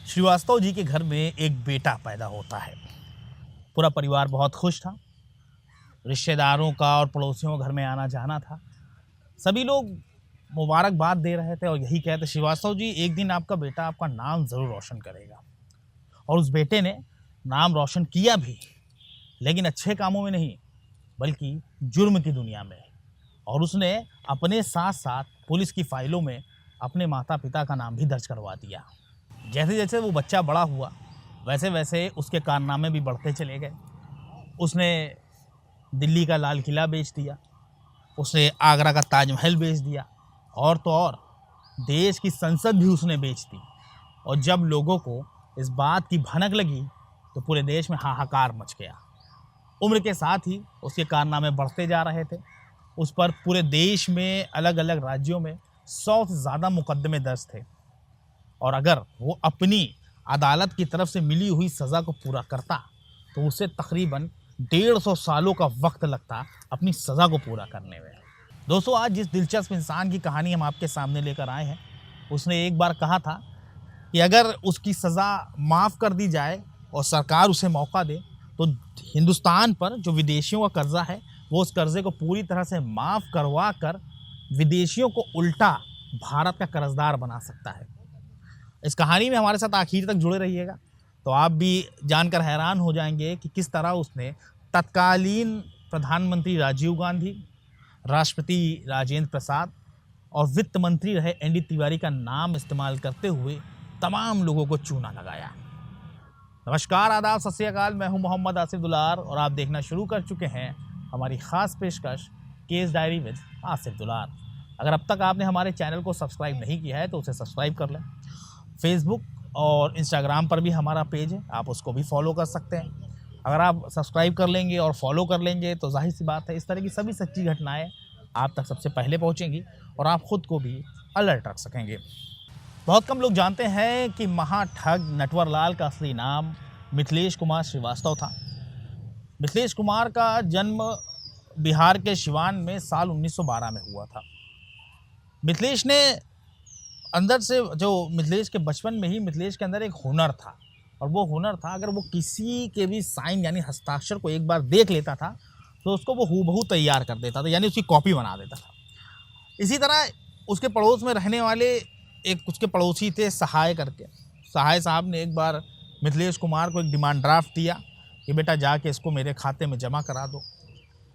श्रीवास्तव जी के घर में एक बेटा पैदा होता है। पूरा परिवार बहुत खुश था। रिश्तेदारों का और पड़ोसियों का घर में आना जाना था। सभी लोग मुबारकबाद दे रहे थे और यही कहते, श्रीवास्तव जी एक दिन आपका बेटा आपका नाम ज़रूर रोशन करेगा। और उस बेटे ने नाम रोशन किया भी, लेकिन अच्छे कामों में नहीं बल्कि जुर्म की दुनिया में। और उसने अपने साथ साथ पुलिस की फाइलों में अपने माता पिता का नाम भी दर्ज करवा दिया। जैसे जैसे वो बच्चा बड़ा हुआ वैसे वैसे उसके कारनामे भी बढ़ते चले गए। उसने दिल्ली का लाल किला बेच दिया, उसने आगरा का ताजमहल बेच दिया, और तो और देश की संसद भी उसने बेच दी। और जब लोगों को इस बात की भनक लगी तो पूरे देश में हाहाकार मच गया। उम्र के साथ ही उसके कारनामे बढ़ते जा रहे थे। उस पर पूरे देश में अलग अलग राज्यों में 100 से ज़्यादा मुकदमे दर्ज थे। और अगर वो अपनी अदालत की तरफ से मिली हुई सज़ा को पूरा करता तो उसे तकरीबन 150 सालों का वक्त लगता अपनी सज़ा को पूरा करने में। दोस्तों, आज जिस दिलचस्प इंसान की कहानी हम आपके सामने लेकर आए हैं, उसने एक बार कहा था कि अगर उसकी सज़ा माफ़ कर दी जाए और सरकार उसे मौका दे तो हिंदुस्तान पर जो विदेशियों का कर्जा है वो उस कर्जे को पूरी तरह से माफ़ करवा कर विदेशियों को उल्टा भारत का कर्जदार बना सकता है। इस कहानी में हमारे साथ आखिर तक जुड़े रहिएगा तो आप भी जानकर हैरान हो जाएंगे कि किस तरह उसने तत्कालीन प्रधानमंत्री राजीव गांधी, राष्ट्रपति राजेंद्र प्रसाद और वित्त मंत्री रहे एनडी तिवारी का नाम इस्तेमाल करते हुए तमाम लोगों को चूना लगाया। नमस्कार, आदाब, सत श्री अकाल। मैं हूं मोहम्मद आसिफ दुलार और आप देखना शुरू कर चुके हैं हमारी ख़ास पेशकश केस डायरी विद आसिफ दुलार। अगर अब तक आपने हमारे चैनल को सब्सक्राइब नहीं किया है तो उसे सब्सक्राइब कर लें। फेसबुक और इंस्टाग्राम पर भी हमारा पेज है, आप उसको भी फॉलो कर सकते हैं। अगर आप सब्सक्राइब कर लेंगे और फॉलो कर लेंगे तो जाहिर सी बात है इस तरह की सभी सच्ची घटनाएं आप तक सबसे पहले पहुंचेंगी और आप ख़ुद को भी अलर्ट रख सकेंगे। बहुत कम लोग जानते हैं कि महाठग नटवरलाल का असली नाम मिथिलेश कुमार श्रीवास्तव था। मिथिलेश कुमार का जन्म बिहार के सिवान में साल 1912 में हुआ था। मिथिलेश ने अंदर से मिथिलेश के बचपन में ही मिथिलेश के अंदर एक हुनर था, और वो हुनर था अगर वो किसी के भी साइन यानी हस्ताक्षर को एक बार देख लेता था तो उसको वो हूबहू तैयार कर देता था, यानी उसकी कॉपी बना देता था। इसी तरह उसके पड़ोस में रहने वाले एक उसके पड़ोसी थे सहाय करके। सहाय साहब ने एक बार मिथिलेश कुमार को एक डिमांड ड्राफ्ट दिया कि बेटा जाके इसको मेरे खाते में जमा करा दो।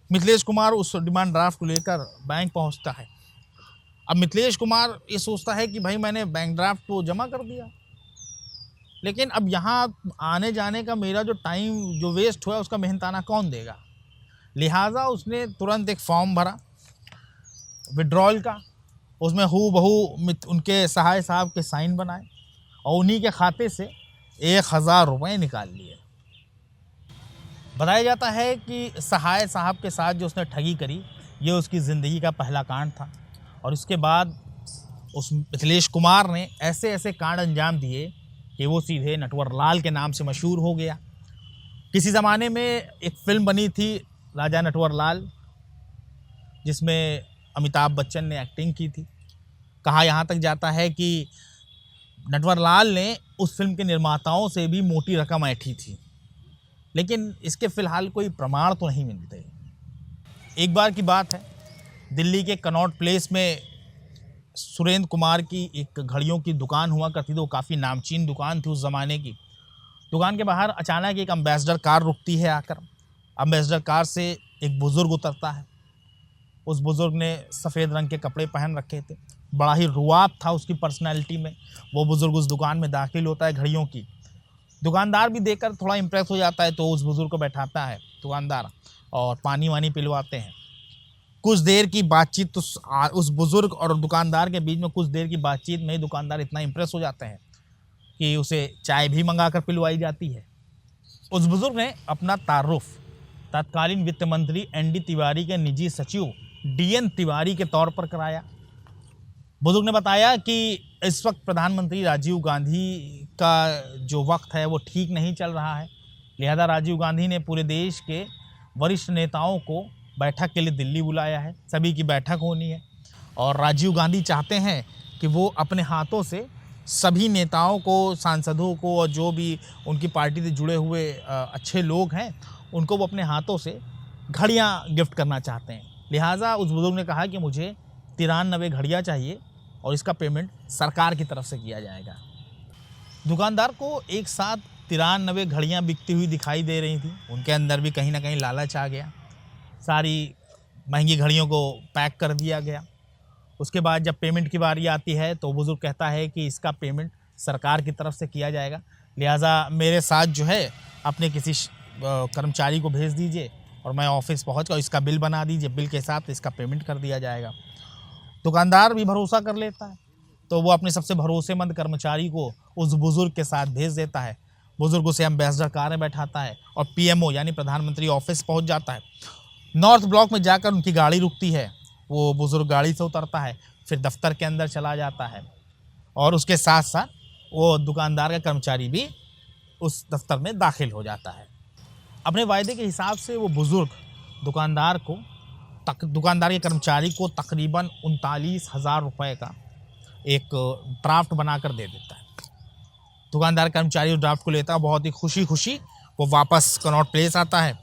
मिथिलेश कुमार उस डिमांड ड्राफ्ट को लेकर बैंक पहुंचता है। अब मिथिलेश कुमार ये सोचता है कि भाई मैंने बैंक ड्राफ्ट तो जमा कर दिया, लेकिन अब यहाँ आने जाने का मेरा जो टाइम जो वेस्ट हुआ उसका मेहनताना कौन देगा। लिहाजा उसने तुरंत एक फॉर्म भरा विड्रॉल का, उसमें हूबहू उनके सहाय साहब के साइन बनाए और उन्हीं के खाते से 1000 रुपये निकाल लिए। बताया जाता है कि सहाय साहब के साथ जो उसने ठगी करी ये उसकी ज़िंदगी का पहला कांड था, और इसके बाद उस मिथिलेश कुमार ने ऐसे ऐसे कांड अंजाम दिए कि वो सीधे नटवरलाल के नाम से मशहूर हो गया। किसी ज़माने में एक फ़िल्म बनी थी राजा नटवरलाल, जिसमें अमिताभ बच्चन ने एक्टिंग की थी। कहा यहाँ तक जाता है कि नटवरलाल ने उस फिल्म के निर्माताओं से भी मोटी रकम ऐंठी थी, लेकिन इसके फ़िलहाल कोई प्रमाण तो नहीं मिलते। एक बार की बात है, दिल्ली के कनॉट प्लेस में सुरेंद्र कुमार की एक घड़ियों की दुकान हुआ करती थी। वो काफ़ी नामचीन दुकान थी उस ज़माने की। दुकान के बाहर अचानक एक अम्बेसडर कार रुकती है आकर। अम्बेसडर कार से एक बुज़ुर्ग उतरता है। उस बुज़ुर्ग ने सफ़ेद रंग के कपड़े पहन रखे थे, बड़ा ही रुआब था उसकी पर्सनैलिटी में। वो बुज़ुर्ग उस दुकान में दाखिल होता है घड़ियों की। दुकानदार भी देखकर थोड़ा इम्प्रेस हो जाता है तो उस बुज़ुर्ग को बैठाता है दुकानदार और पानी वानी पिलवाते हैं। कुछ देर की बातचीत तो उस बुज़ुर्ग और दुकानदार के बीच में कुछ देर की बातचीत में ही दुकानदार इतना इम्प्रेस हो जाते हैं कि उसे चाय भी मंगा कर पिलवाई जाती है। उस बुज़ुर्ग ने अपना तारुफ तत्कालीन वित्त मंत्री एनडी तिवारी के निजी सचिव डीएन तिवारी के तौर पर कराया। बुज़ुर्ग ने बताया कि इस वक्त प्रधानमंत्री राजीव गांधी का जो वक्त है वो ठीक नहीं चल रहा है, लिहाजा राजीव गांधी ने पूरे देश के वरिष्ठ नेताओं को बैठक के लिए दिल्ली बुलाया है। सभी की बैठक होनी है और राजीव गांधी चाहते हैं कि वो अपने हाथों से सभी नेताओं को, सांसदों को और जो भी उनकी पार्टी से जुड़े हुए अच्छे लोग हैं, उनको वो अपने हाथों से घड़ियाँ गिफ्ट करना चाहते हैं। लिहाजा उस बुज़ुर्ग ने कहा कि मुझे 93 घड़ियाँ चाहिए और इसका पेमेंट सरकार की तरफ से किया जाएगा। दुकानदार को एक साथ 93 घड़ियाँ बिकती हुई दिखाई दे रही थी। उनके अंदर भी कहीं न कहीं लालच आ गया। सारी महंगी घड़ियों को पैक कर दिया गया। उसके बाद जब पेमेंट की बारी आती है तो बुज़ुर्ग कहता है कि इसका पेमेंट सरकार की तरफ से किया जाएगा, लिहाजा मेरे साथ जो है अपने किसी कर्मचारी को भेज दीजिए और मैं ऑफिस पहुँच कर इसका बिल बना दीजिए, बिल के हिसाब से इसका पेमेंट कर दिया जाएगा। दुकानदार भी भरोसा कर लेता है, तो वो अपने सबसे भरोसेमंद कर्मचारी को उस बुज़ुर्ग के साथ भेज देता है। बुज़ुर्ग उसे एम्बेसडर कार में बैठाता है और पीएमओ यानी प्रधानमंत्री ऑफिस पहुंच जाता है। नॉर्थ ब्लॉक में जाकर उनकी गाड़ी रुकती है। वो बुज़ुर्ग गाड़ी से उतरता है, फिर दफ्तर के अंदर चला जाता है और उसके साथ साथ वो दुकानदार का कर्मचारी भी उस दफ्तर में दाखिल हो जाता है। अपने वायदे के हिसाब से वो बुज़ुर्ग दुकानदार के कर्मचारी को तकरीबन 39,000 रुपये का एक ड्राफ्ट बनाकर दे देता है। दुकानदार कर्मचारी उस ड्राफ्ट को लेता है, बहुत ही खुशी वो वापस कनॉट प्लेस आता है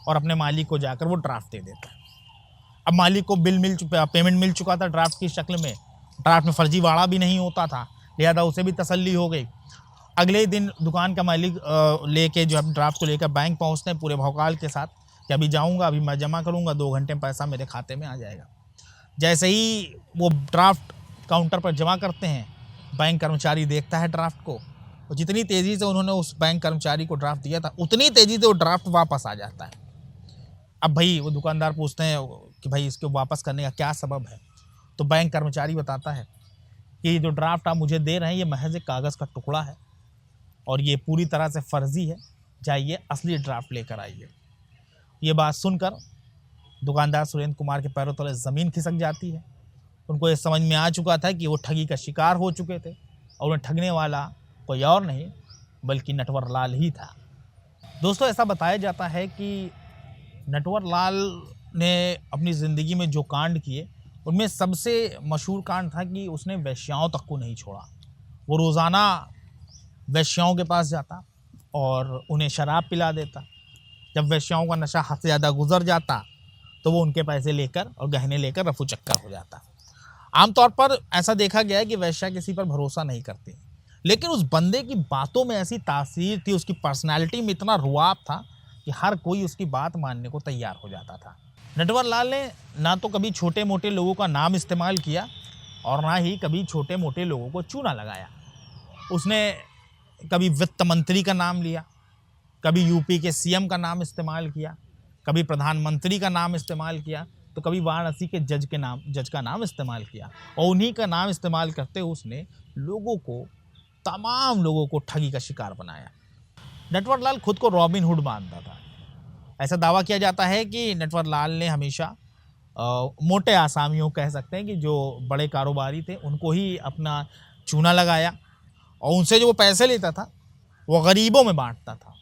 और अपने मालिक को जाकर वो ड्राफ्ट दे देता है। अब मालिक को पेमेंट मिल चुका था ड्राफ्ट की शक्ल में। ड्राफ्ट में फर्जीवाड़ा भी नहीं होता था, लिहाजा उसे भी तसल्ली हो गई। अगले दिन दुकान का मालिक लेके जो है ड्राफ्ट को लेकर बैंक पहुंचते हैं पूरे भौकाल के साथ कि अभी जाऊंगा, अभी मैं जमा करूंगा, 2 घंटे में पैसा मेरे खाते में आ जाएगा। जैसे ही वो ड्राफ्ट काउंटर पर जमा करते हैं, बैंक कर्मचारी देखता है ड्राफ्ट को, और जितनी तेज़ी से उन्होंने उस बैंक कर्मचारी को ड्राफ्ट दिया था, उतनी तेज़ी से वो ड्राफ्ट वापस आ जाता है। अब भाई वो दुकानदार पूछते हैं कि भाई इसको वापस करने का क्या सबब है? तो बैंक कर्मचारी बताता है कि जो ड्राफ्ट आप मुझे दे रहे हैं ये महज एक कागज़ का टुकड़ा है और ये पूरी तरह से फ़र्ज़ी है, जाइए असली ड्राफ्ट लेकर आइए। ये बात सुनकर दुकानदार सुरेंद्र कुमार के पैरों तले ज़मीन खिसक जाती है। उनको ये समझ में आ चुका था कि वो ठगी का शिकार हो चुके थे और उन्हें ठगने वाला कोई और नहीं बल्कि नटवर लाल ही था। दोस्तों, ऐसा बताया जाता है कि नटवर लाल ने अपनी ज़िंदगी में जो कांड किए उनमें सबसे मशहूर कांड था कि उसने वेश्याओं तक को नहीं छोड़ा। वो रोज़ाना वेश्याओं के पास जाता और उन्हें शराब पिला देता। जब वेश्याओं का नशा हद से ज़्यादा गुजर जाता तो वो उनके पैसे लेकर और गहने लेकर रफू चक्कर हो जाता। आमतौर पर ऐसा देखा गया है कि वेश्या किसी पर भरोसा नहीं करती, लेकिन उस बंदे की बातों में ऐसी तासीर थी, उसकी पर्सनैलिटी में इतना रुआब था कि हर कोई उसकी बात मानने को तैयार हो जाता था। नटवर लाल ने ना तो कभी छोटे मोटे लोगों का नाम इस्तेमाल किया और ना ही कभी छोटे मोटे लोगों को चूना लगाया। उसने कभी वित्त मंत्री का नाम लिया, कभी यूपी के सीएम का नाम इस्तेमाल किया, कभी प्रधानमंत्री का नाम इस्तेमाल किया, तो कभी वाराणसी के जज का नाम इस्तेमाल किया और उन्हीं का नाम इस्तेमाल करते हुए उसने तमाम लोगों को ठगी का शिकार बनाया। नटवर लाल खुद को रॉबिन हुड मानता था। ऐसा दावा किया जाता है कि नटवर लाल ने हमेशा मोटे आसामियों कह सकते हैं कि जो बड़े कारोबारी थे उनको ही अपना चूना लगाया और उनसे जो वो पैसे लेता था वो गरीबों में बांटता था।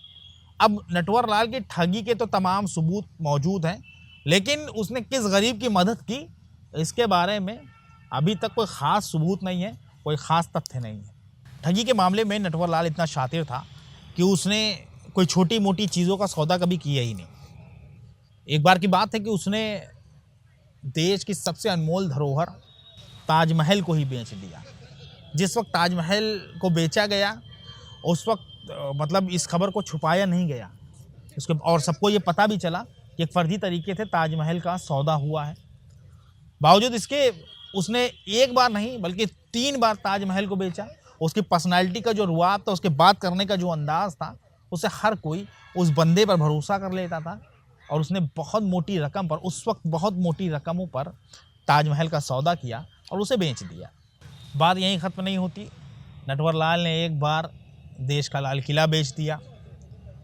अब नटवर लाल की ठगी के तो तमाम सबूत मौजूद हैं, लेकिन उसने किस गरीब की मदद की इसके बारे में अभी तक कोई ख़ास सबूत नहीं है, कोई ख़ास तथ्य नहीं है। ठगी के मामले में नटवर लाल इतना शातिर था कि उसने कोई छोटी मोटी चीज़ों का सौदा कभी किया ही नहीं। एक बार की बात है कि उसने देश की सबसे अनमोल धरोहर ताजमहल को ही बेच दिया। जिस वक्त ताजमहल को बेचा गया उस वक्त मतलब इस खबर को छुपाया नहीं गया उसके, और सबको ये पता भी चला कि एक फर्जी तरीके से ताजमहल का सौदा हुआ है। बावजूद इसके उसने एक बार नहीं बल्कि 3 बार ताजमहल को बेचा। उसकी पर्सनालिटी का जो रुआब था, उसके बात करने का जो अंदाज़ था, उससे हर कोई उस बंदे पर भरोसा कर लेता था और उसने बहुत मोटी रकम पर, उस वक्त बहुत मोटी रकमों पर ताजमहल का सौदा किया और उसे बेच दिया। बात यहीं ख़त्म नहीं होती। नटवर लाल ने एक बार देश का लाल किला बेच दिया।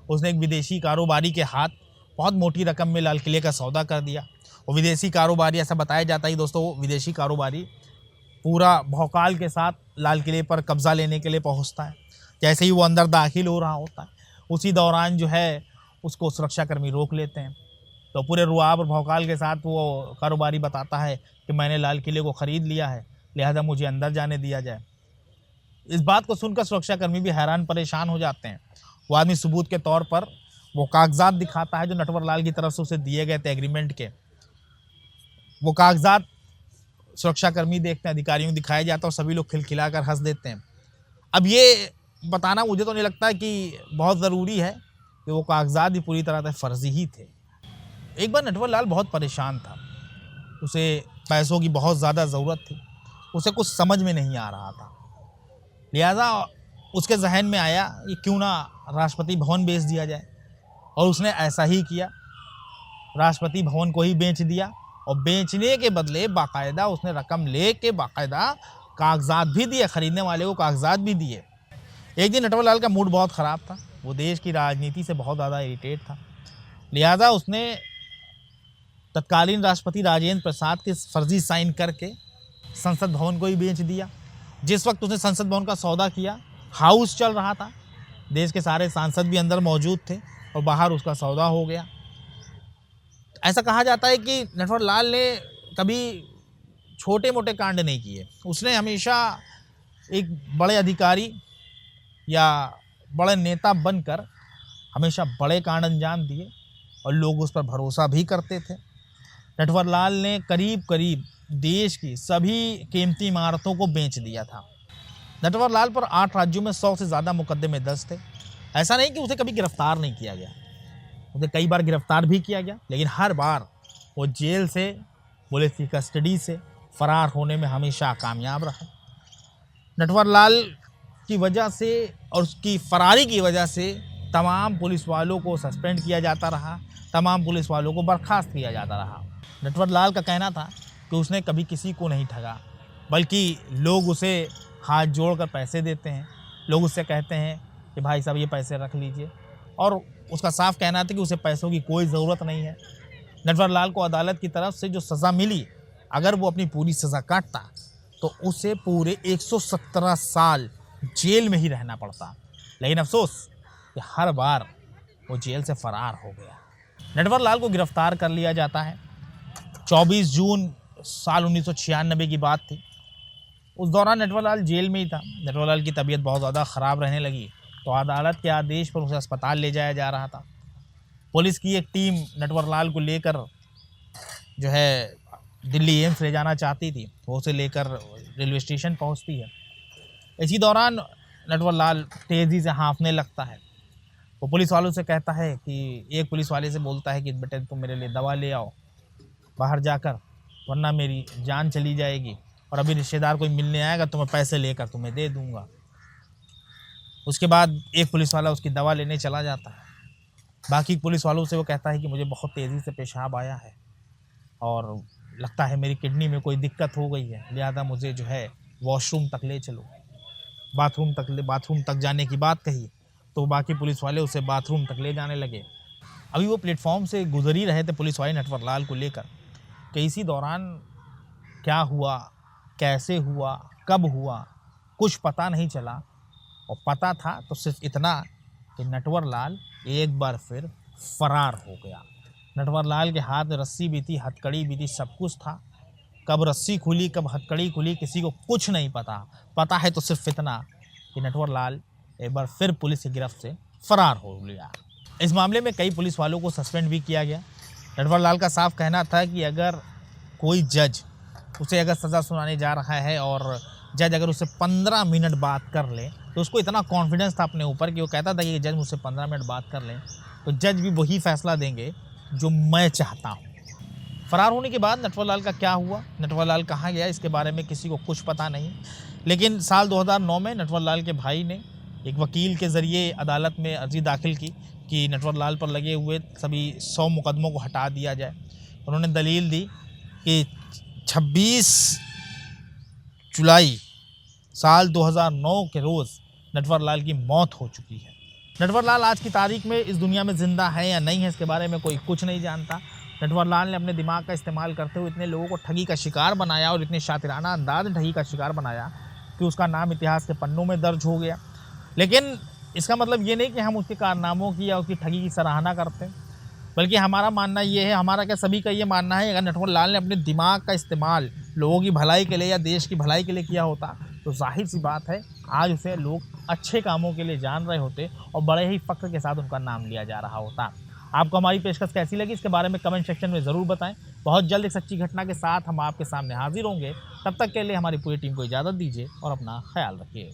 उसने एक विदेशी कारोबारी के हाथ बहुत मोटी रकम में लाल किले का सौदा कर दिया। और विदेशी कारोबारी, ऐसा बताया जाता है दोस्तों, विदेशी कारोबारी पूरा भौकाल के साथ लाल किले पर कब्ज़ा लेने के लिए पहुंचता है। जैसे ही वो अंदर दाखिल हो रहा होता है उसी दौरान जो है उसको सुरक्षाकर्मी रोक लेते हैं। तो पूरे रुआब और भौकाल के साथ वो कारोबारी बताता है कि मैंने लाल किले को ख़रीद लिया है, लिहाजा मुझे अंदर जाने दिया जाए। इस बात को सुनकर सुरक्षाकर्मी भी हैरान परेशान हो जाते हैं। वो आदमी सबूत के तौर पर वो कागजात दिखाता है जो नटवर लाल की तरफ से उसे दिए गए थे एग्रीमेंट के। वो कागजात सुरक्षाकर्मी देखते हैं, अधिकारियों को दिखाया जाता है और सभी लोग खिलखिलाकर हंस देते हैं। अब ये बताना मुझे तो नहीं लगता कि बहुत ज़रूरी है कि वो कागजात भी पूरी तरह से फर्जी ही थे। एक बार नटवर लाल बहुत परेशान था, उसे पैसों की बहुत ज़्यादा ज़रूरत थी, उसे कुछ समझ में नहीं आ रहा था। लिहाजा उसके जहन में आया कि क्यों ना राष्ट्रपति भवन बेच दिया जाए, और उसने ऐसा ही किया। राष्ट्रपति भवन को ही बेच दिया और बेचने के बदले बाकायदा उसने रकम ले के बाकायदा कागजात भी दिए, खरीदने वाले को कागजात भी दिए। एक दिन नटवर लाल का मूड बहुत ख़राब था, वो देश की राजनीति से बहुत ज़्यादा इरिटेट था। लिहाजा उसने तत्कालीन राष्ट्रपति राजेंद्र प्रसाद के फर्जी साइन करके संसद भवन को ही बेच दिया। जिस वक्त उसने संसद भवन का सौदा किया, हाउस चल रहा था, देश के सारे सांसद भी अंदर मौजूद थे और बाहर उसका सौदा हो गया। ऐसा कहा जाता है कि नटवर लाल ने कभी छोटे मोटे कांड नहीं किए, उसने हमेशा एक बड़े अधिकारी या बड़े नेता बनकर हमेशा बड़े कांड अंजाम दिए और लोग उस पर भरोसा भी करते थे। नटवर लाल ने करीब करीब देश की सभी कीमती इमारतों को बेच दिया था। नटवर लाल पर 8 राज्यों में 100 से ज़्यादा मुकदमे दर्ज थे। ऐसा नहीं कि उसे कभी गिरफ्तार नहीं किया गया, उसे कई बार गिरफ्तार भी किया गया, लेकिन हर बार वो जेल से, पुलिस की कस्टडी से फरार होने में हमेशा कामयाब रहा। नटवर लाल की वजह से और उसकी फरारी की वजह से तमाम पुलिस वालों को सस्पेंड किया जाता रहा, तमाम पुलिस वालों को बर्खास्त किया जाता रहा। नटवर लाल का कहना था कि उसने कभी किसी को नहीं ठगा, बल्कि लोग उसे हाथ जोड़कर पैसे देते हैं, लोग उससे कहते हैं कि भाई साहब ये पैसे रख लीजिए, और उसका साफ कहना था कि उसे पैसों की कोई ज़रूरत नहीं है। नटवर लाल को अदालत की तरफ से जो सज़ा मिली, अगर वो अपनी पूरी सज़ा काटता तो उसे पूरे 117 साल जेल में ही रहना पड़ता, लेकिन अफसोस कि हर बार वो जेल से फरार हो गया। नटवर लाल को गिरफ्तार कर लिया जाता है। 24 जून साल 1996 की बात थी। उस दौरान नटवर लाल जेल में ही था। नटवर लाल की तबीयत बहुत ज़्यादा ख़राब रहने लगी तो अदालत के आदेश पर उसे अस्पताल ले जाया जा रहा था। पुलिस की एक टीम नटवर लाल को लेकर जो है दिल्ली एम्स ले जाना चाहती थी, वो उसे लेकर रेलवे स्टेशन पहुंचती है। इसी दौरान नटवर लाल तेज़ी से हाँफने लगता है। वो पुलिस वालों से कहता है कि एक पुलिस वाले से बोलता है कि बेटे तुम मेरे लिए दवा ले आओ बाहर जाकर, वरना मेरी जान चली जाएगी, और अभी रिश्तेदार कोई मिलने आएगा तो मैं पैसे लेकर तुम्हें दे दूंगा। उसके बाद एक पुलिस वाला उसकी दवा लेने चला जाता है। बाकी पुलिस वालों से वो कहता है कि मुझे बहुत तेज़ी से पेशाब आया है और लगता है मेरी किडनी में कोई दिक्कत हो गई है, लिहाजा मुझे जो है वॉशरूम तक ले चलो। बाथरूम तक जाने की बात कही तो बाकी पुलिस वाले उसे बाथरूम तक ले जाने लगे। अभी वो प्लेटफॉर्म से गुजर ही रहे थे पुलिस वाले नटवर लाल को लेकर कि इसी दौरान क्या हुआ, कैसे हुआ, कब हुआ, कुछ पता नहीं चला। और पता था तो सिर्फ इतना कि नटवर लाल एक बार फिर फरार हो गया। नटवर लाल के हाथ में रस्सी भी थी, हथकड़ी भी थी, सब कुछ था। कब रस्सी खुली, कब हथकड़ी खुली, किसी को कुछ नहीं पता। पता है तो सिर्फ इतना कि नटवर लाल एक बार फिर पुलिस की गिरफ्त से फरार हो गया। इस मामले में कई पुलिस वालों को सस्पेंड भी किया गया। नटवर लाल का साफ कहना था कि अगर कोई जज उसे अगर सज़ा सुनाने जा रहा है और जज अगर उसे 15 मिनट बात कर ले, तो उसको इतना कॉन्फिडेंस था अपने ऊपर कि वो कहता था कि जज मुझसे 15 मिनट बात कर लें तो जज भी वही फैसला देंगे जो मैं चाहता हूँ। फरार होने के बाद नटवर लाल का क्या हुआ, नटवर लाल कहाँ गया, इसके बारे में किसी को कुछ पता नहीं। लेकिन साल 2009 में नटवर लाल के भाई ने एक वकील के ज़रिए अदालत में अर्जी दाखिल की कि नटवर लाल पर लगे हुए सभी 100 मुकदमों को हटा दिया जाए। उन्होंने दलील दी कि 26 जुलाई साल 2009 के रोज़ नटवर लाल की मौत हो चुकी है। नटवर लाल आज की तारीख में इस दुनिया में ज़िंदा है या नहीं है, इसके बारे में कोई कुछ नहीं जानता। नटवर लाल ने अपने दिमाग का इस्तेमाल करते हुए इतने लोगों को ठगी का शिकार बनाया और इतने शातिराना अंदाज में ठगी का शिकार बनाया कि उसका नाम इतिहास के पन्नों में दर्ज हो गया। लेकिन इसका मतलब ये नहीं कि हम उसके कारनामों की या उसकी ठगी की सराहना करते हैं, बल्कि हमारा मानना ये है, हमारा क्या सभी का ये मानना है, अगर नटवर लाल ने अपने दिमाग का इस्तेमाल लोगों की भलाई के लिए या देश की भलाई के लिए किया होता तो जाहिर सी बात है आज उसे लोग अच्छे कामों के लिए जान रहे होते और बड़े ही फ़ख्र के साथ उनका नाम लिया जा रहा होता। आपको हमारी पेशकश कैसी लगी इसके बारे में कमेंट सेक्शन में ज़रूर बताएं। बहुत जल्द एक सच्ची घटना के साथ हम आपके सामने हाजिर होंगे। तब तक के लिए हमारी पूरी टीम को इजाज़त दीजिए और अपना ख्याल रखिए।